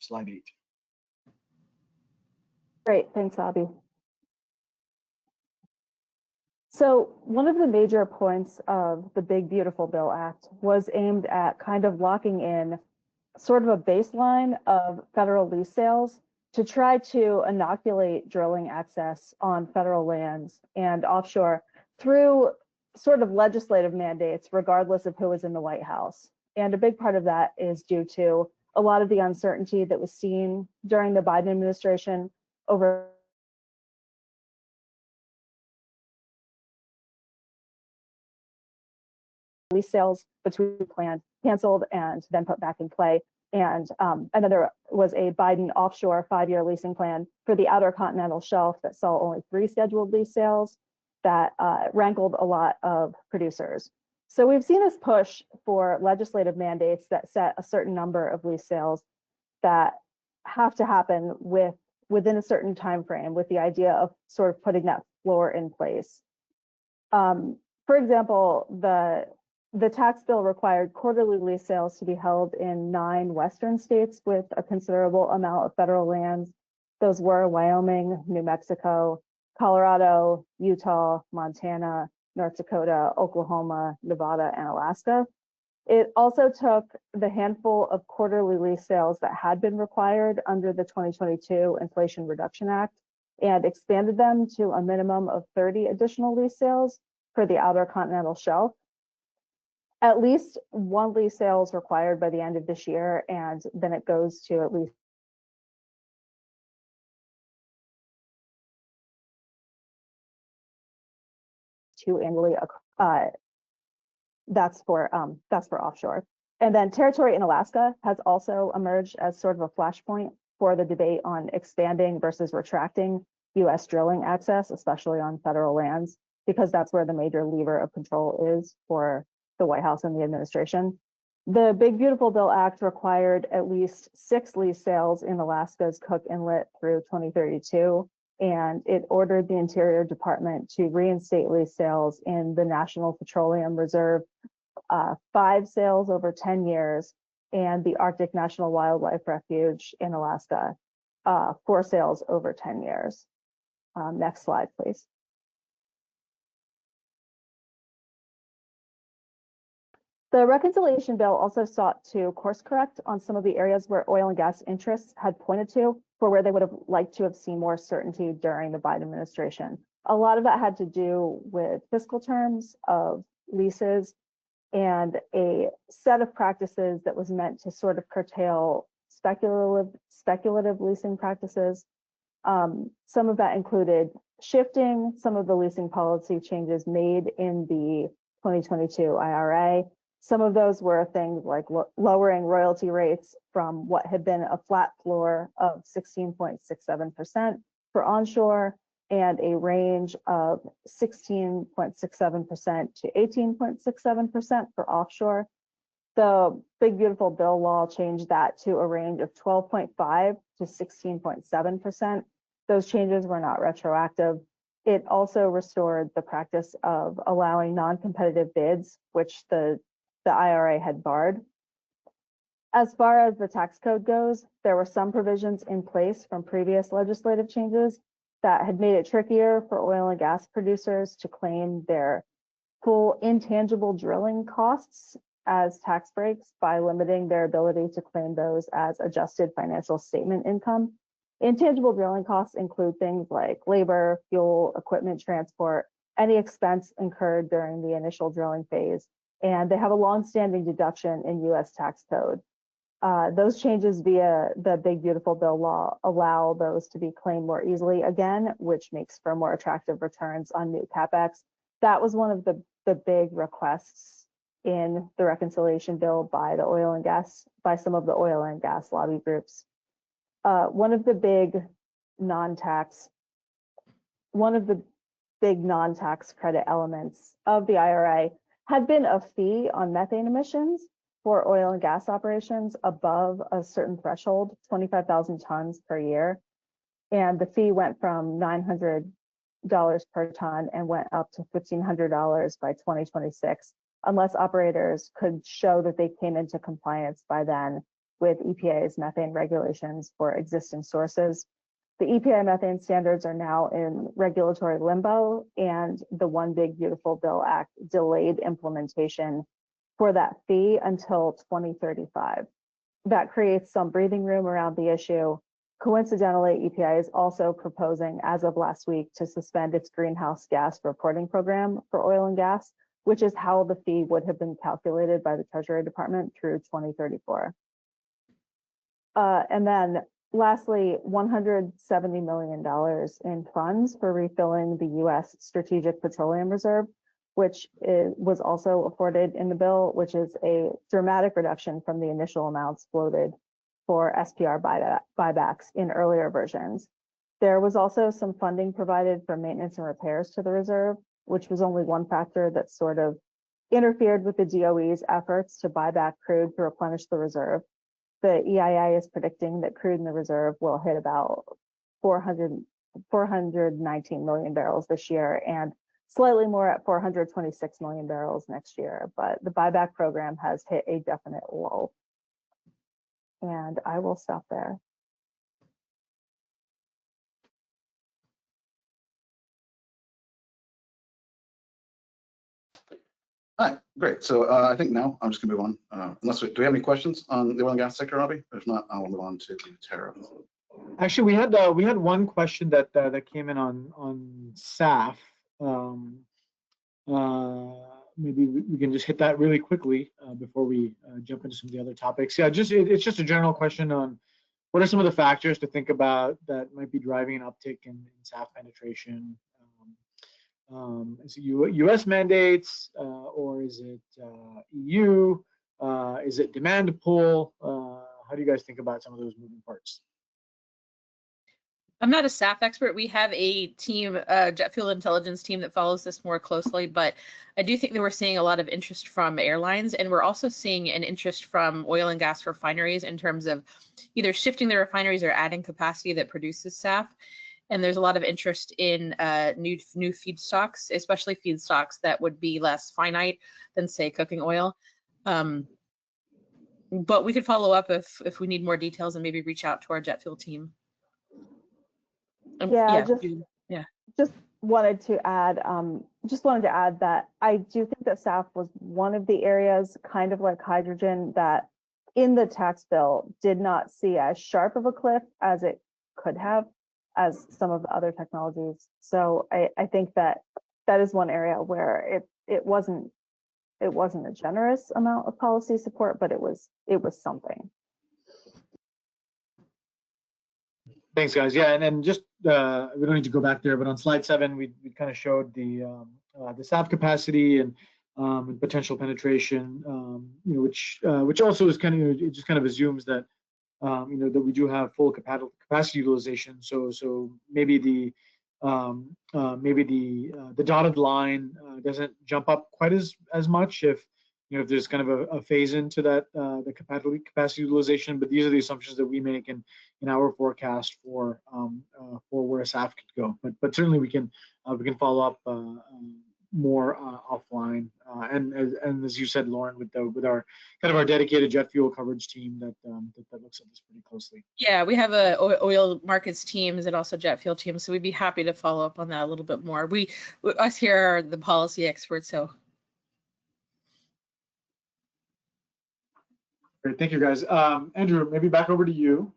Slide 8. Great, thanks, Abby. So one of the major points of the Big Beautiful Bill Act was aimed at kind of locking in sort of a baseline of federal lease sales to try to inoculate drilling access on federal lands and offshore through sort of legislative mandates, regardless of who is in the White House. And a big part of that is due to a lot of the uncertainty that was seen during the Biden administration over lease sales between planned, canceled, and then put back in play. And another was a Biden offshore 5-year leasing plan for the Outer Continental Shelf that saw only 3 scheduled lease sales that rankled a lot of producers. So we've seen this push for legislative mandates that set a certain number of lease sales that have to happen within a certain time frame, with the idea of sort of putting that floor in place. For example, the tax bill required quarterly lease sales to be held in 9 Western states with a considerable amount of federal lands. Those were Wyoming, New Mexico, Colorado, Utah, Montana, North Dakota, Oklahoma, Nevada, and Alaska. It also took the handful of quarterly lease sales that had been required under the 2022 Inflation Reduction Act and expanded them to a minimum of 30 additional lease sales for the Outer Continental Shelf. At least 1 lease sale is required by the end of this year, and then it goes to at least two annually. That's for offshore. And then territory in Alaska has also emerged as sort of a flashpoint for the debate on expanding versus retracting U.S. drilling access, especially on federal lands, because that's where the major lever of control is for the White House and the administration. The Big Beautiful Bill Act required at least 6 lease sales in Alaska's Cook Inlet through 2032, and it ordered the Interior Department to reinstate lease sales in the National Petroleum Reserve, 5 sales over 10 years, and the Arctic National Wildlife Refuge in Alaska, 4 sales over 10 years. Next slide, please. The reconciliation bill also sought to course correct on some of the areas where oil and gas interests had pointed to for where they would have liked to have seen more certainty during the Biden administration. A lot of that had to do with fiscal terms of leases and a set of practices that was meant to sort of curtail speculative leasing practices. Some of that included shifting some of the leasing policy changes made in the 2022 IRA. Some of those were things like lowering royalty rates from what had been a flat floor of 16.67% for onshore and a range of 16.67% to 18.67% for offshore. The Big Beautiful Bill law changed that to a range of 12.5 to 16.7%. Those changes were not retroactive. It also restored the practice of allowing non-competitive bids, which the IRA had barred. As far as the tax code goes, there were some provisions in place from previous legislative changes that had made it trickier for oil and gas producers to claim their full intangible drilling costs as tax breaks by limiting their ability to claim those as adjusted financial statement income. Intangible drilling costs include things like labor, fuel, equipment transport, any expense incurred during the initial drilling phase, and they have a long-standing deduction in U.S. tax code. Those changes via the Big Beautiful Bill law allow those to be claimed more easily again, which makes for more attractive returns on new CapEx. That was one of the big requests in the reconciliation bill by some of the oil and gas lobby groups. One of the big non-tax credit elements of the IRA had been a fee on methane emissions for oil and gas operations above a certain threshold, 25,000 tons per year. And the fee went from $900 per ton and went up to $1,500 by 2026, unless operators could show that they came into compliance by then with EPA's methane regulations for existing sources. The EPA methane standards are now in regulatory limbo, and the One Big Beautiful Bill Act delayed implementation for that fee until 2035. That creates some breathing room around the issue. Coincidentally, EPA is also proposing, as of last week, to suspend its greenhouse gas reporting program for oil and gas, which is how the fee would have been calculated by the Treasury Department through 2034. And then lastly, $170 million in funds for refilling the U.S. Strategic Petroleum Reserve, which was also afforded in the bill, which is a dramatic reduction from the initial amounts floated for SPR buybacks in earlier versions. There was also some funding provided for maintenance and repairs to the reserve, which was only one factor that sort of interfered with the DOE's efforts to buy back crude to replenish the reserve. The EIA is predicting that crude in the reserve will hit about 419 million barrels this year and slightly more at 426 million barrels next year. But the buyback program has hit a definite lull. And I will stop there. All right, great. So I think now I'm just gonna move on. Do we have any questions on the oil and gas sector, Robbie? If not, I will move on to the tariff. Actually, we had one question that came in on SAF. Maybe we can just hit that really quickly before we jump into some of the other topics. Yeah, it's just a general question on what are some of the factors to think about that might be driving an uptick in SAF penetration. Is it U.S. mandates or is it EU? Is it demand pull? How do you guys think about some of those moving parts? I'm not a SAF expert. We have a team, jet fuel intelligence team, that follows this more closely, but I do think that we're seeing a lot of interest from airlines, and we're also seeing an interest from oil and gas refineries in terms of either shifting their refineries or adding capacity that produces SAF. And there's a lot of interest in new feedstocks, especially feedstocks that would be less finite than, say, cooking oil. But we could follow up if we need more details and maybe reach out to our jet fuel team. Just wanted to add that I do think that SAF was one of the areas, kind of like hydrogen, that in the tax bill did not see as sharp of a cliff as it could have as some of the other technologies. So I think that is one area where it wasn't a generous amount of policy support, but it was something. Thanks, guys. Yeah, and then just we don't need to go back there, but on slide 7, we kind of showed the SAF capacity and potential penetration, which also is kind of, it just kind of assumes that that we do have full capacity utilization. So maybe the dotted line doesn't jump up quite as much if if there's kind of a phase into that the capacity utilization. But these are the assumptions that we make in our forecast for where SAF could go. But certainly we can follow up more offline. And as you said, Lauren, with our kind of our dedicated jet fuel coverage team that looks at this pretty closely. Yeah, we have a oil markets teams and also jet fuel teams, so we'd be happy to follow up on that a little bit more. Us here are the policy experts, so. Great, thank you guys. Andrew, maybe back over to you.